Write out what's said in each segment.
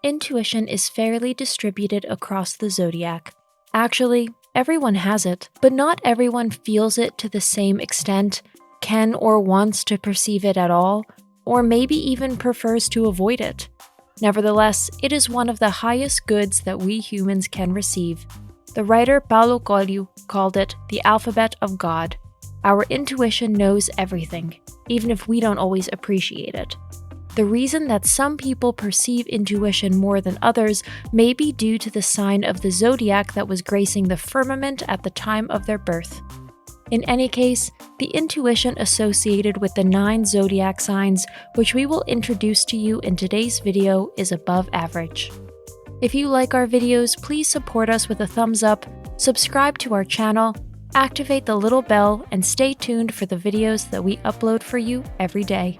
Intuition is fairly distributed across the zodiac. Actually, everyone has it, but not everyone feels it to the same extent, can or wants to perceive it at all, or maybe even prefers to avoid it. Nevertheless, it is one of the highest goods that we humans can receive. The writer Paolo Coelho called it the alphabet of God. Our intuition knows everything, even if we don't always appreciate it. The reason that some people perceive intuition more than others may be due to the sign of the zodiac that was gracing the firmament at the time of their birth. In any case, the intuition associated with the 9 zodiac signs, which we will introduce to you in today's video, is above average. If you like our videos, please support us with a thumbs up, subscribe to our channel, activate the little bell, and stay tuned for the videos that we upload for you every day.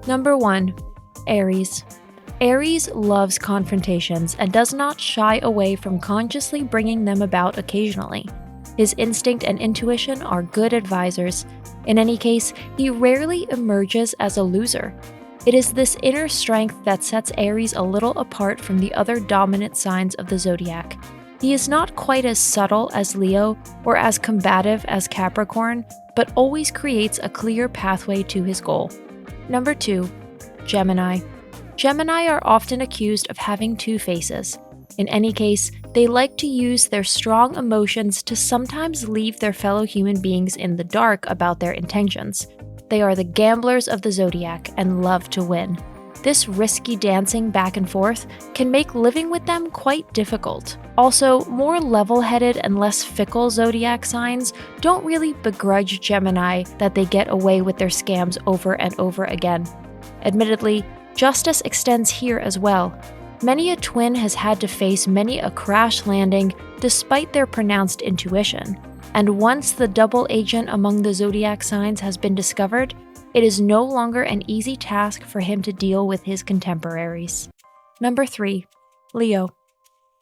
Number 1. Aries. Aries loves confrontations and does not shy away from consciously bringing them about occasionally. His instinct and intuition are good advisors. In any case, he rarely emerges as a loser. It is this inner strength that sets Aries a little apart from the other dominant signs of the zodiac. He is not quite as subtle as Leo or as combative as Capricorn, but always creates a clear pathway to his goal. Number 2. Gemini. Gemini are often accused of having 2 faces. In any case, they like to use their strong emotions to sometimes leave their fellow human beings in the dark about their intentions. They are the gamblers of the zodiac and love to win. This risky dancing back and forth can make living with them quite difficult. Also, more level-headed and less fickle zodiac signs don't really begrudge Gemini that they get away with their scams over and over again. Admittedly, justice extends here as well. Many a twin has had to face many a crash landing despite their pronounced intuition. And once the double agent among the zodiac signs has been discovered, it is no longer an easy task for him to deal with his contemporaries. Number 3. Leo.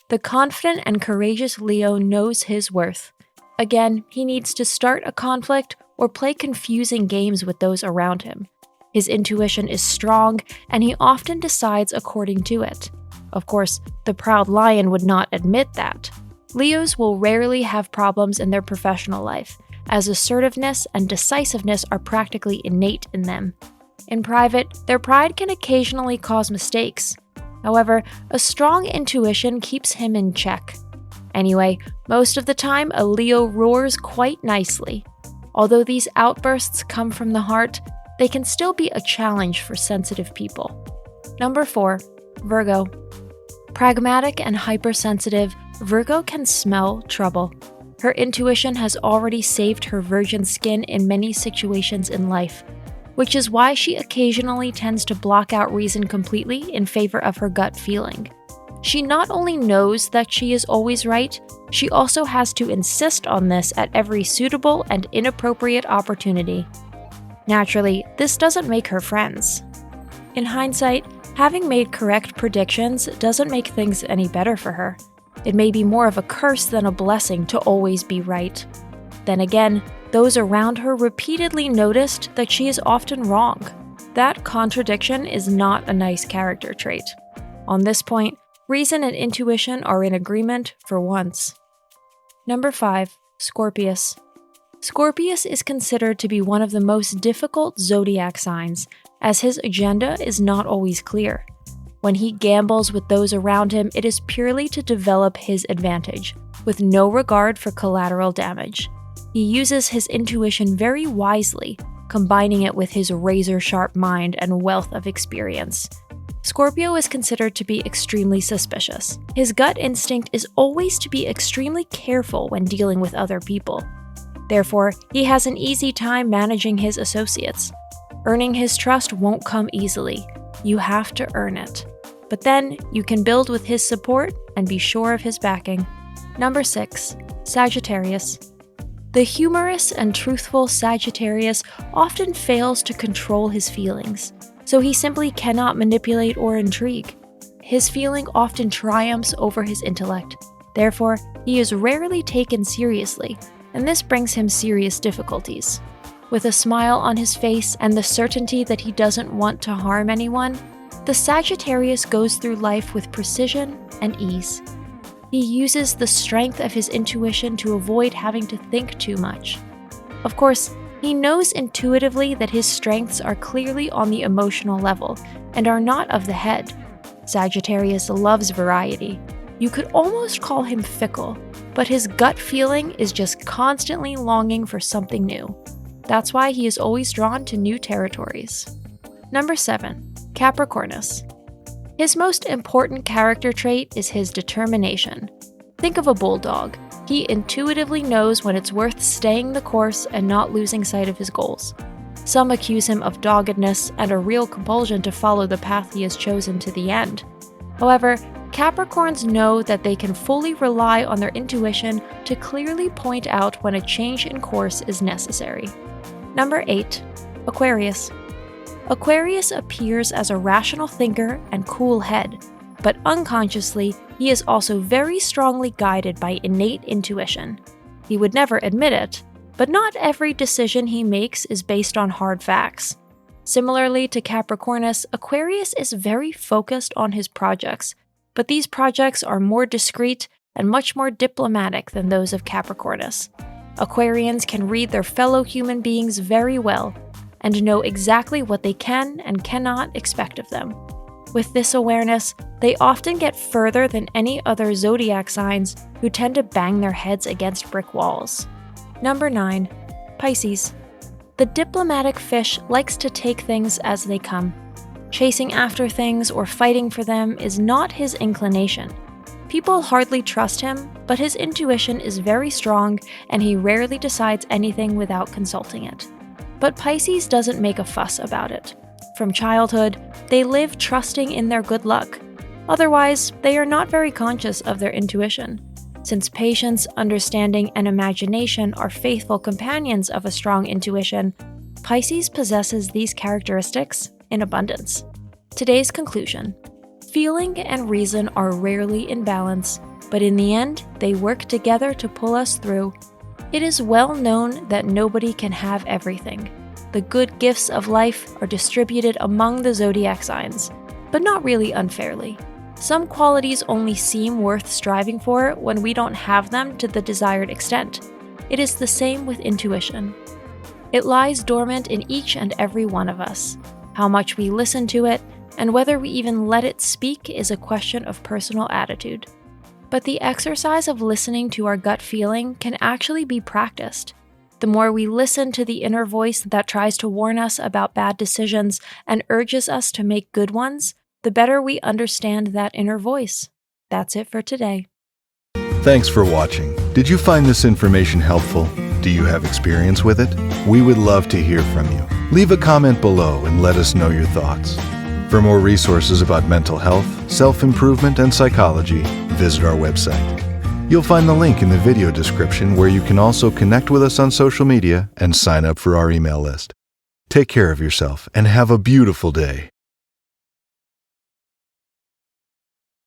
The confident and courageous Leo knows his worth. Again, he needs to start a conflict or play confusing games with those around him. His intuition is strong, and he often decides according to it. Of course, the proud lion would not admit that. Leos will rarely have problems in their professional life, as assertiveness and decisiveness are practically innate in them. In private, their pride can occasionally cause mistakes. However, a strong intuition keeps him in check. Anyway, most of the time, a Leo roars quite nicely. Although these outbursts come from the heart, they can still be a challenge for sensitive people. Number 4. Virgo. Pragmatic and hypersensitive, Virgo can smell trouble. Her intuition has already saved her virgin skin in many situations in life, which is why she occasionally tends to block out reason completely in favor of her gut feeling. She not only knows that she is always right, she also has to insist on this at every suitable and inappropriate opportunity. Naturally, this doesn't make her friends. In hindsight, having made correct predictions doesn't make things any better for her. It may be more of a curse than a blessing to always be right. Then again, those around her repeatedly noticed that she is often wrong. That contradiction is not a nice character trait. On this point, reason and intuition are in agreement for once. Number 5. Scorpius. Scorpius is considered to be one of the most difficult zodiac signs, as his agenda is not always clear. When he gambles with those around him, it is purely to develop his advantage, with no regard for collateral damage. He uses his intuition very wisely, combining it with his razor-sharp mind and wealth of experience. Scorpio is considered to be extremely suspicious. His gut instinct is always to be extremely careful when dealing with other people. Therefore, he has an easy time managing his associates. Earning his trust won't come easily. You have to earn it. But then, you can build with his support and be sure of his backing. Number 6. Sagittarius. The humorous and truthful Sagittarius often fails to control his feelings, so he simply cannot manipulate or intrigue. His feeling often triumphs over his intellect. Therefore, he is rarely taken seriously, and this brings him serious difficulties. With a smile on his face and the certainty that he doesn't want to harm anyone, the Sagittarius goes through life with precision and ease. He uses the strength of his intuition to avoid having to think too much. Of course, he knows intuitively that his strengths are clearly on the emotional level and are not of the head. Sagittarius loves variety. You could almost call him fickle, but his gut feeling is just constantly longing for something new. That's why he is always drawn to new territories. Number 7. Capricornus. His most important character trait is his determination. Think of a bulldog. He intuitively knows when it's worth staying the course and not losing sight of his goals. Some accuse him of doggedness and a real compulsion to follow the path he has chosen to the end. However, Capricorns know that they can fully rely on their intuition to clearly point out when a change in course is necessary. Number 8. Aquarius. Aquarius appears as a rational thinker and cool head, but unconsciously, he is also very strongly guided by innate intuition. He would never admit it, but not every decision he makes is based on hard facts. Similarly to Capricornus, Aquarius is very focused on his projects, but these projects are more discreet and much more diplomatic than those of Capricornus. Aquarians can read their fellow human beings very well and know exactly what they can and cannot expect of them. With this awareness, they often get further than any other zodiac signs who tend to bang their heads against brick walls. Number 9. Pisces. The diplomatic fish likes to take things as they come. Chasing after things or fighting for them is not his inclination. People hardly trust him, but his intuition is very strong and he rarely decides anything without consulting it. But Pisces doesn't make a fuss about it. From childhood, they live trusting in their good luck. Otherwise, they are not very conscious of their intuition. Since patience, understanding, and imagination are faithful companions of a strong intuition, Pisces possesses these characteristics in abundance. Today's conclusion. Feeling and reason are rarely in balance, but in the end, they work together to pull us through. It is well known that nobody can have everything. The good gifts of life are distributed among the zodiac signs, but not really unfairly. Some qualities only seem worth striving for when we don't have them to the desired extent. It is the same with intuition. It lies dormant in each and every one of us. How much we listen to it, and whether we even let it speak is a question of personal attitude. But the exercise of listening to our gut feeling can actually be practiced. The more we listen to the inner voice that tries to warn us about bad decisions and urges us to make good ones, the better we understand that inner voice. That's it for today. Thanks for watching. Did you find this information helpful? Do you have experience with it? We would love to hear from you. Leave a comment below and let us know your thoughts. For more resources about mental health, self-improvement, and psychology, visit our website. You'll find the link in the video description where you can also connect with us on social media and sign up for our email list. Take care of yourself and have a beautiful day.